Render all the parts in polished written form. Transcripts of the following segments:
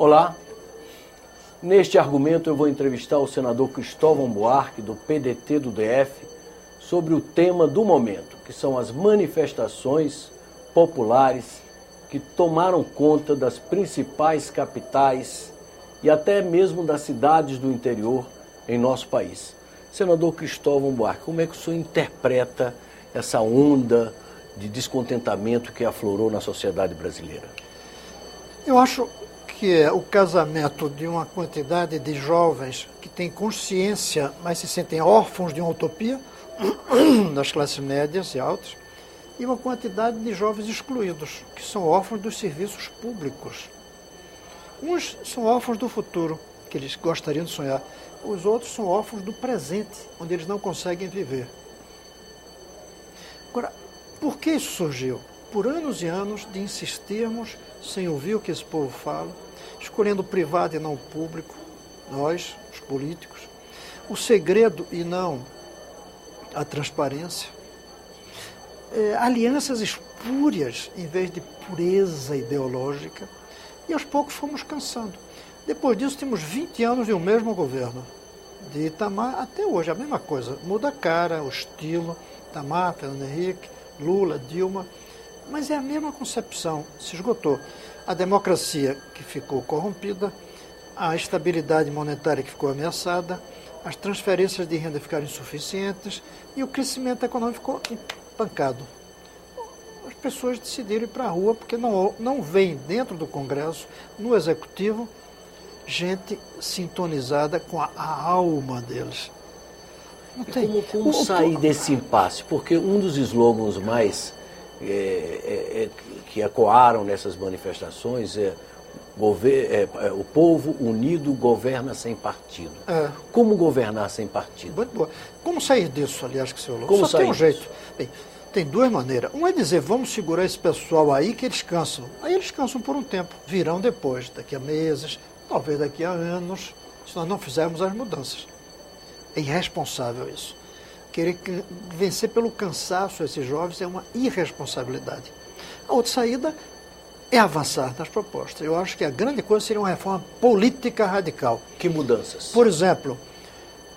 Olá, neste argumento eu vou entrevistar o senador Cristóvão Buarque, do PDT do DF, sobre o tema do momento, que são as manifestações populares que tomaram conta das principais capitais e até mesmo das cidades do interior em nosso país. Senador Cristóvão Buarque, como é que o senhor interpreta essa onda de descontentamento que aflorou na sociedade brasileira? Eu acho que é o casamento de uma quantidade de jovens que têm consciência, mas se sentem órfãos de uma utopia, das classes médias e altas, e uma quantidade de jovens excluídos, que são órfãos dos serviços públicos. Uns são órfãos do futuro, que eles gostariam de sonhar. Os outros são órfãos do presente, onde eles não conseguem viver. Agora, por que isso surgiu? Por anos e anos de insistirmos, sem ouvir o que esse povo fala, escolhendo o privado e não o público, nós, os políticos, o segredo e não a transparência, alianças espúrias em vez de pureza ideológica, e aos poucos fomos cansando. Depois disso, temos 20 anos de um mesmo governo, de Itamar até hoje, a mesma coisa, muda a cara, o estilo, Itamar, Fernando Henrique, Lula, Dilma, mas é a mesma concepção, se esgotou. A democracia que ficou corrompida, a estabilidade monetária que ficou ameaçada, as transferências de renda ficaram insuficientes e o crescimento econômico ficou empancado. As pessoas decidiram ir para a rua porque não vem dentro do Congresso, no Executivo, gente sintonizada com a alma deles. Não tem. Como sair desse impasse? Porque um dos slogans mais que ecoaram nessas manifestações é o povo unido governa sem partido. Como governar sem partido? Muito boa. Como sair disso, aliás, que o senhor falou? Só tem um jeito. Bem, tem duas maneiras. Um é dizer, vamos segurar esse pessoal aí que eles cansam. Aí eles cansam por um tempo, virão depois, daqui a meses, talvez daqui a anos, se nós não fizermos as mudanças. É irresponsável isso. Querer vencer pelo cansaço esses jovens é uma irresponsabilidade. A outra saída é avançar nas propostas. Eu acho que a grande coisa seria uma reforma política radical. Que mudanças? Por exemplo,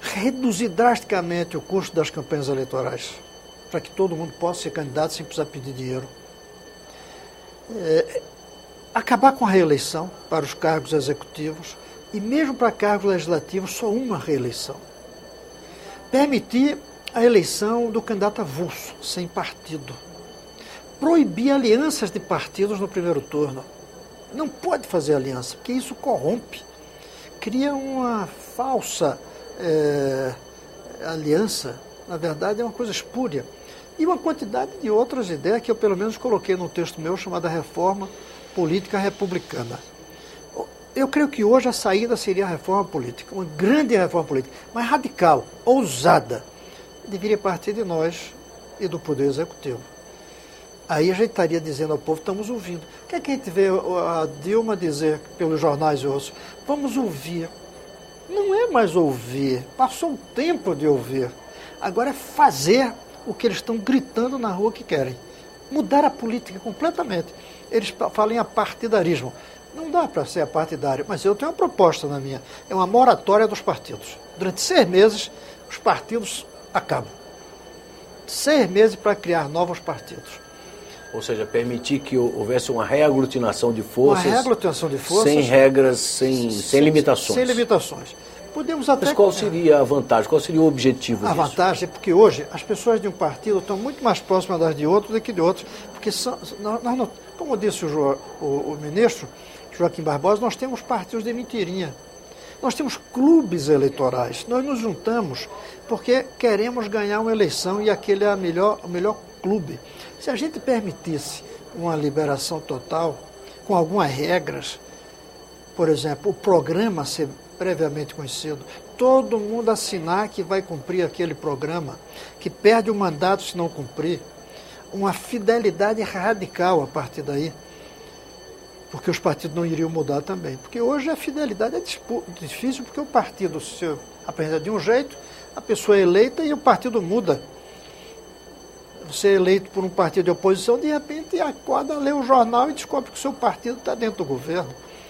reduzir drasticamente o custo das campanhas eleitorais, para que todo mundo possa ser candidato sem precisar pedir dinheiro. Acabar com a reeleição para os cargos executivos e mesmo para cargos legislativos só uma reeleição. Permitir a eleição do candidato avulso, sem partido. Proibir alianças de partidos no primeiro turno. Não pode fazer aliança, porque isso corrompe. Cria uma falsa aliança. Na verdade, é uma coisa espúria. E uma quantidade de outras ideias que eu, pelo menos, coloquei num texto meu chamada Reforma Política Republicana. Eu creio que hoje a saída seria a reforma política, uma grande reforma política, mas radical, ousada. Deveria partir de nós e do Poder Executivo. Aí a gente estaria dizendo ao povo, estamos ouvindo. O que é que a gente vê a Dilma dizer pelos jornais e outros? Vamos ouvir. Não é mais ouvir, passou o tempo de ouvir. Agora é fazer o que eles estão gritando na rua que querem. Mudar a política completamente. Eles falam em apartidarismo. Não dá para ser apartidário, mas eu tenho uma proposta na minha. É uma moratória dos partidos. Durante 6 meses, os partidos acabam. 6 meses para criar novos partidos. Ou seja, permitir que houvesse uma reaglutinação de forças. Uma reaglutinação de forças. Sem regras, sem limitações. Sem limitações. Podemos até... Mas qual seria a vantagem? Qual seria o objetivo disso? A vantagem é porque hoje as pessoas de um partido estão muito mais próximas das de outros do que de outros. Porque, como disse o ministro Joaquim Barbosa, nós temos partidos de mentirinha. Nós temos clubes eleitorais. Nós nos juntamos porque queremos ganhar uma eleição e aquele é o melhor clube. Se a gente permitisse uma liberação total, com algumas regras, por exemplo, o programa ser previamente conhecido, todo mundo assinar que vai cumprir aquele programa, que perde o mandato se não cumprir, uma fidelidade radical a partir daí, porque os partidos não iriam mudar também. Porque hoje a fidelidade é difícil, porque o partido se apresenta de um jeito, a pessoa é eleita e o partido muda. Você é eleito por um partido de oposição, de repente acorda, lê o jornal e descobre que o seu partido está dentro do governo.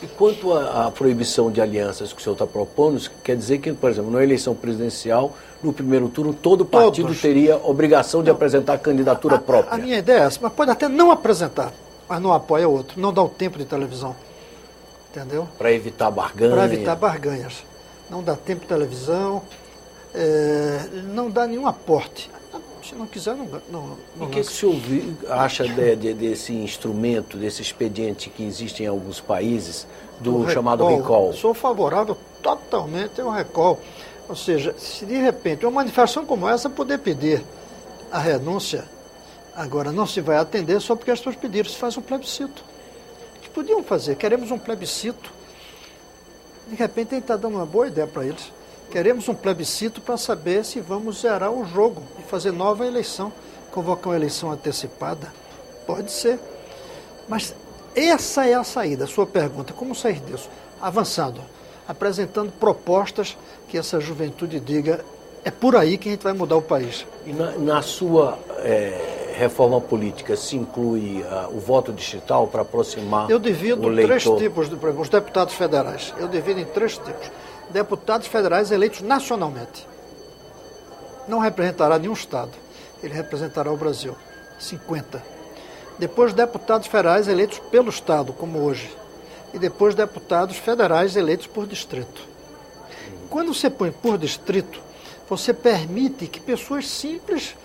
E quanto à proibição de alianças que o senhor está propondo, quer dizer que, por exemplo, na eleição presidencial, no primeiro turno, todo partido teria obrigação de apresentar candidatura própria? A minha ideia é essa, mas pode até não apresentar, mas não apoia outro, não dá o tempo de televisão. Entendeu? Para evitar barganhas. Para evitar barganhas. Não dá tempo de televisão, não dá nenhum aporte. Se não quiser, não. O que o senhor acha desse instrumento, desse expediente que existe em alguns países, do chamado recall? Sou favorável totalmente ao recall. Ou seja, se de repente uma manifestação como essa poder pedir a renúncia, agora não se vai atender só porque as pessoas pediram, se faz um plebiscito. Que podiam fazer, queremos um plebiscito. De repente a gente está dando uma boa ideia para eles. Queremos um plebiscito para saber se vamos zerar o jogo e fazer nova eleição, convocar uma eleição antecipada. Pode ser. Mas essa é a saída, a sua pergunta. Como sair disso? Avançando, apresentando propostas que essa juventude diga, é por aí que a gente vai mudar o país. E na sua reforma política se inclui o voto distrital para aproximar o eleitor? Eu divido três tipos, os deputados federais. Eu divido em três tipos. Deputados federais eleitos nacionalmente. Não representará nenhum estado. Ele representará o Brasil. 50. Depois deputados federais eleitos pelo estado, como hoje. E depois deputados federais eleitos por distrito. Quando você põe por distrito, você permite que pessoas simples,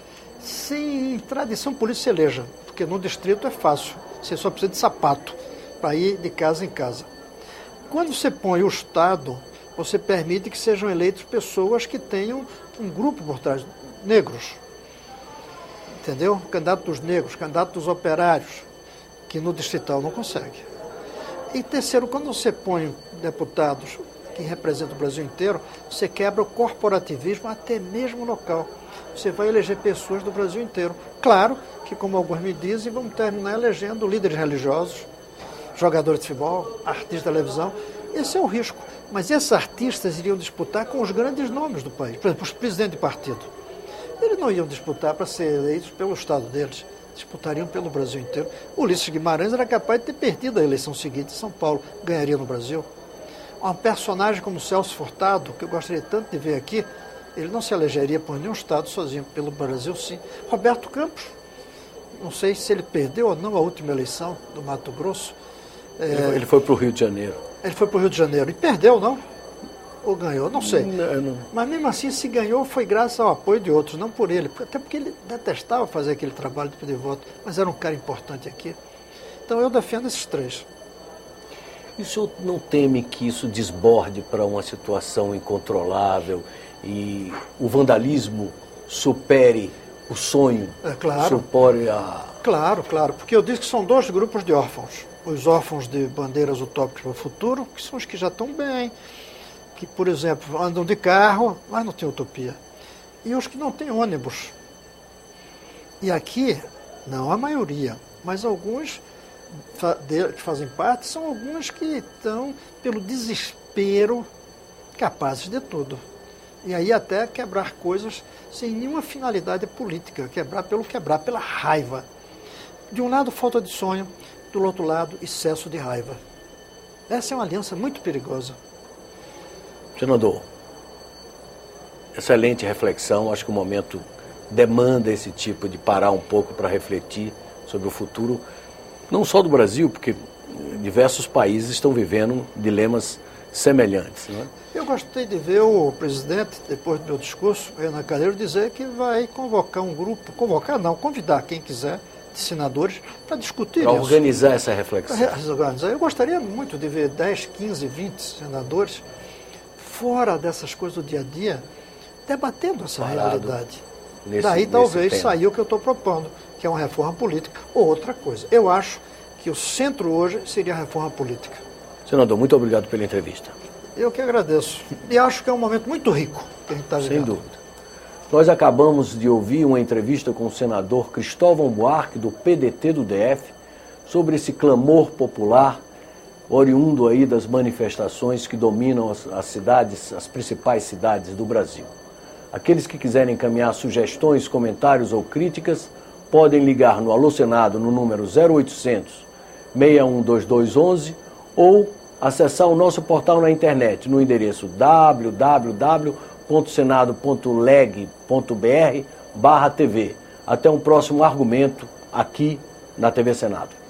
sem tradição política, se elejam. Porque no distrito é fácil. Você só precisa de sapato para ir de casa em casa. Quando você põe o estado, você permite que sejam eleitos pessoas que tenham um grupo por trás, negros, entendeu? Candidatos negros, candidatos operários, que no distrital não consegue. E terceiro, quando você põe deputados que representam o Brasil inteiro, você quebra o corporativismo até mesmo local. Você vai eleger pessoas do Brasil inteiro. Claro que, como alguns me dizem, vamos terminar elegendo líderes religiosos, jogadores de futebol, artistas de televisão. Esse é o risco. Mas esses artistas iriam disputar com os grandes nomes do país. Por exemplo, os presidentes de partido. Eles não iam disputar para ser eleitos pelo estado deles. Disputariam pelo Brasil inteiro. Ulisses Guimarães era capaz de ter perdido a eleição seguinte em São Paulo. Ganharia no Brasil. Um personagem como Celso Furtado, que eu gostaria tanto de ver aqui, ele não se elegeria por nenhum estado sozinho. Pelo Brasil, sim. Roberto Campos, não sei se ele perdeu ou não a última eleição do Mato Grosso. Ele foi para o Rio de Janeiro. Ele foi para o Rio de Janeiro e perdeu, não? Ou ganhou? Não sei. Não. Mas mesmo assim, se ganhou, foi graças ao apoio de outros, não por ele. Até porque ele detestava fazer aquele trabalho de pedir voto, mas era um cara importante aqui. Então eu defendo esses três. E o senhor não teme que isso desborde para uma situação incontrolável e o vandalismo supere o sonho? É claro. Supere a... Claro, porque eu disse que são dois grupos de órfãos. Os órfãos de bandeiras utópicas para o futuro, que são os que já estão bem, que, por exemplo, andam de carro, mas não tem utopia. E os que não têm ônibus. E aqui, não a maioria, mas alguns que fazem parte, são alguns que estão, pelo desespero, capazes de tudo. E aí até quebrar coisas sem nenhuma finalidade política, quebrar, pela raiva. De um lado, falta de sonho, do outro lado, excesso de raiva. Essa é uma aliança muito perigosa. Senador, excelente reflexão. Acho que o momento demanda esse tipo de parar um pouco para refletir sobre o futuro, não só do Brasil, porque diversos países estão vivendo dilemas semelhantes. Né? Eu gostei de ver o presidente, depois do meu discurso, na cadeira, dizer que vai convocar um grupo, convidar quem quiser, de senadores, para discutir para organizar essa reflexão. Eu gostaria muito de ver 10, 15, 20 senadores fora dessas coisas do dia a dia, debatendo essa realidade. Daí talvez saia o que eu estou propondo, que é uma reforma política ou outra coisa. Eu acho que o centro hoje seria a reforma política. Senador, muito obrigado pela entrevista. Eu que agradeço. E acho que é um momento muito rico que a gente está vivendo. Sem dúvida. Nós acabamos de ouvir uma entrevista com o senador Cristóvão Buarque, do PDT do DF, sobre esse clamor popular oriundo aí das manifestações que dominam as cidades, as principais cidades do Brasil. Aqueles que quiserem encaminhar sugestões, comentários ou críticas, podem ligar no Alô Senado no número 0800 612211 ou acessar o nosso portal na internet no endereço www.senado.leg.br/TV. Até um próximo argumento aqui na TV Senado.